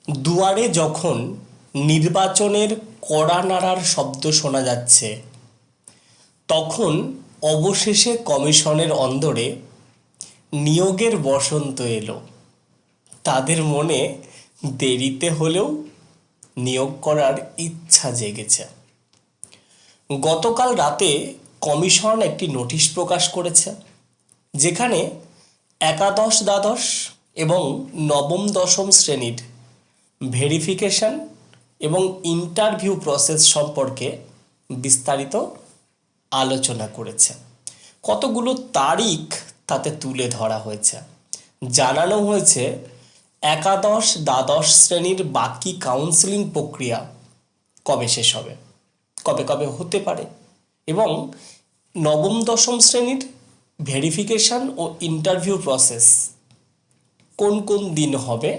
দুয়ারে যখন নির্বাচনের কড়া নাড়ার শব্দ শোনা যাচ্ছে, তখন অবশেষে কমিশনের অন্দরে নিয়োগের বসন্ত এলো। তাদের মনে দেরিতে হলেও নিয়োগ করার ইচ্ছা জেগেছে। গতকাল রাতে কমিশন একটি নোটিশ প্রকাশ করেছে, যেখানে একাদশ দ্বাদশ এবং নবম দশম শ্রেণীর ভেরিফিকেশন এবং ইন্টারভিউ প্রসেস সম্পর্কে বিস্তারিত আলোচনা করেছে। কতগুলো তারিখ তাতে তুলে ধরা হয়েছে। জানানো হয়েছে একাদশ দ্বাদশ শ্রেণীর বাকি কাউন্সেলিং প্রক্রিয়া কবে শেষ হবে, কবে কবে হতে পারে, এবং নবম দশম শ্রেণীর ভেরিফিকেশন ও ইন্টারভিউ প্রসেস কোন কোন দিন হবে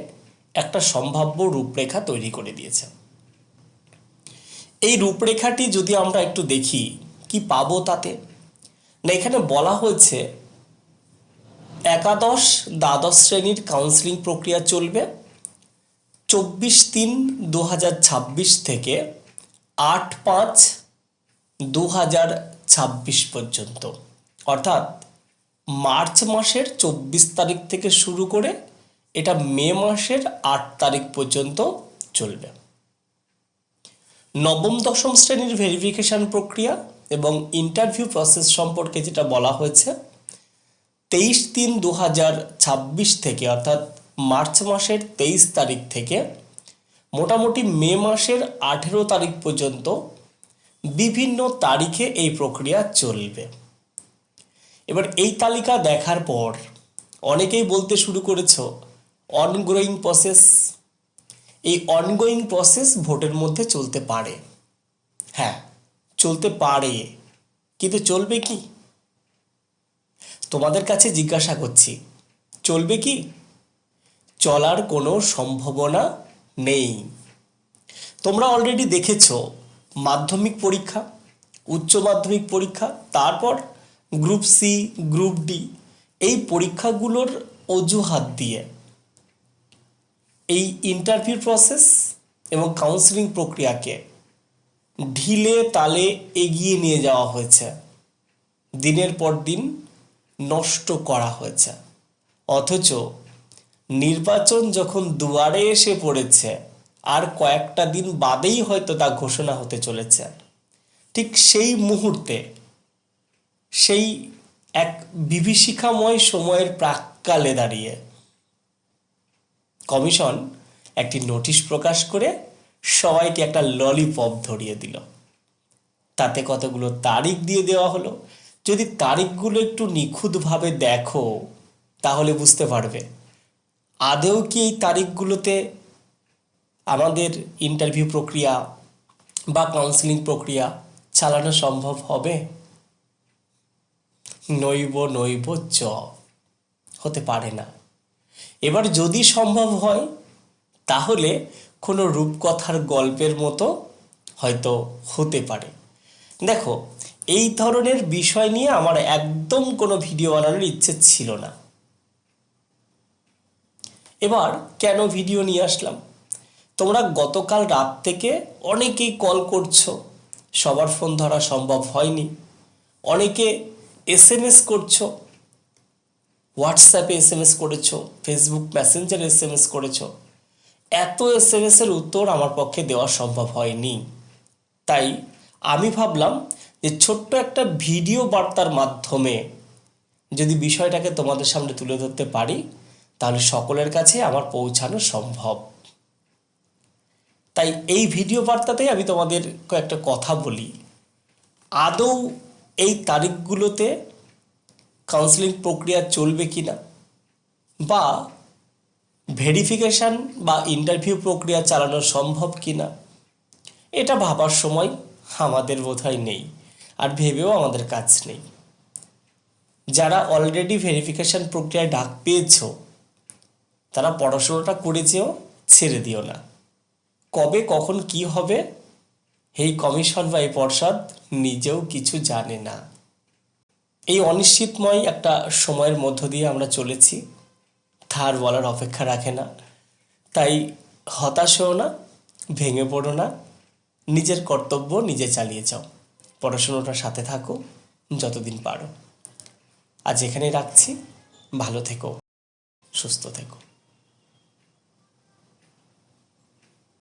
একটা সম্ভাব্য রূপরেখা তৈরি করে দিয়েছে। এই রূপরেখাটি যদি আমরা একটু দেখি কি পাবো তাতে, না এখানে বলা হয়েছে একাদশ দ্বাদশ শ্রেণীর কাউন্সেলিং প্রক্রিয়া চলবে 24/3/2026 থেকে 8/5/2026 পর্যন্ত, অর্থাৎ মার্চ মাসের 24 তারিখ থেকে শুরু করে এটা মে মাসের 8 তারিখ পর্যন্ত চলবে। নবম দশম শ্রেণীর ভেরিফিকেশন প্রক্রিয়া এবং ইন্টারভিউ প্রসেস সম্পর্কে যেটা বলা হয়েছে 23/3/2026 থেকে, অর্থাৎ মার্চ মাসের 23 তারিখ থেকে মোটামুটি মে মাসের 18 তারিখ পর্যন্ত বিভিন্ন তারিখে এই প্রক্রিয়া চলবে। এবার এই তালিকা দেখার পর অনেকেই বলতে শুরু করেছ অনগোয়িং প্রসেস। এই অনগোয়িং প্রসেস ভোটের মধ্যে চলতে পারে, হ্যাঁ চলতে পারে, কিন্তু চলবে কি? তোমাদের কাছে জিজ্ঞাসা করছি, চলবে কি? চলার কোনো সম্ভাবনা নেই। তোমরা অলরেডি দেখেছো মাধ্যমিক পরীক্ষা, উচ্চ মাধ্যমিক পরীক্ষা, তারপর গ্রুপ সি, গ্রুপ ডি, এই পরীক্ষাগুলোর অজুহাত দিয়ে এই ইন্টারভিউ প্রসেস এবং কাউন্সেলিং প্রক্রিয়াকে ঢিলে তালে এগিয়ে নিয়ে যাওয়া হয়েছে, দিনের পর দিন নষ্ট করা হয়েছে। অথচ নির্বাচন যখন দুয়ারে এসে পড়েছে, আর কয়েকটা দিন বাদেই হয়তো তা ঘোষণা হতে চলেছে, ঠিক সেই মুহূর্তে, সেই এক বিভীষিকাময় সময়ের প্রাক্কালে দাঁড়িয়ে কমিশন একটি নোটিশ প্রকাশ করে সবাইকে একটা ললিপপ ধরিয়ে দিল। তাতে কতগুলো তারিখ দিয়ে দেওয়া হলো। যদি তারিখগুলো একটু নিখুঁতভাবে দেখো তাহলে বুঝতে পারবে আদৌ কি এই তারিখগুলোতে আমাদের ইন্টারভিউ প্রক্রিয়া বা কাউন্সেলিং প্রক্রিয়া চালানো সম্ভব হবে। নৈব নৈব চ, হতে পারে না। এবার যদি সম্ভব হয় তাহলে কোনো রূপকথার গল্পের মতো হয়তো হতে পারে। দেখো, এই ধরনের বিষয় নিয়ে আমার একদম কোনো ভিডিও বানানোর ইচ্ছে ছিল না। এবার কেন ভিডিও নিয়ে আসলাম, তোমরা গতকাল রাত থেকে অনেকেই কল করছো, সবার ফোন ধরা সম্ভব হয়নি। অনেকে SMS করছো, হোয়াটসঅ্যাপে SMS করেছো, ফেসবুক মেসেঞ্জারে SMS করেছো। এত SMS-এর উত্তর আমার পক্ষে দেওয়া সম্ভব হয়নি। তাই আমি ভাবলাম যে ছোট্ট একটা ভিডিও বার্তার মাধ্যমে যদি বিষয়টাকে তোমাদের সামনে তুলে ধরতে পারি তাহলে সকলের কাছে আমার পৌঁছানো সম্ভব। তাই এই ভিডিও বার্তাতেই আমি তোমাদের কয়েকটা কথা বলি। আদৌ এই তারিখগুলোতে কাউন্সেলিং প্রক্রিয়া চলবে কিনা, বা ভেরিফিকেশান বা ইন্টারভিউ প্রক্রিয়া চালানো সম্ভব কিনা, এটা ভাবার সময় আমাদের বোধহয় নেই, আর ভেবেও আমাদের কাজ নেই। যারা অলরেডি ভেরিফিকেশান প্রক্রিয়ায় ডাক পেয়েছো তারা পড়াশোনাটা করেছেও, ছেড়ে দিও না। কবে কখন কি হবে এই কমিশন বা এই পর্ষদ নিজেও কিছু জানে না। এই অনিশ্চিতময় একটা সময়ের মধ্য দিয়ে আমরা চলেছি, ধার বলার অপেক্ষা রাখে না। তাই হতাশ হও না, ভেঙে পড়ো না, নিজের কর্তব্য নিজে চালিয়ে যাও, পড়াশুনোটার সাথে থাকো যতদিন পারো। আজ এখানেই রাখছি, ভালো থেকো, সুস্থ থেকো।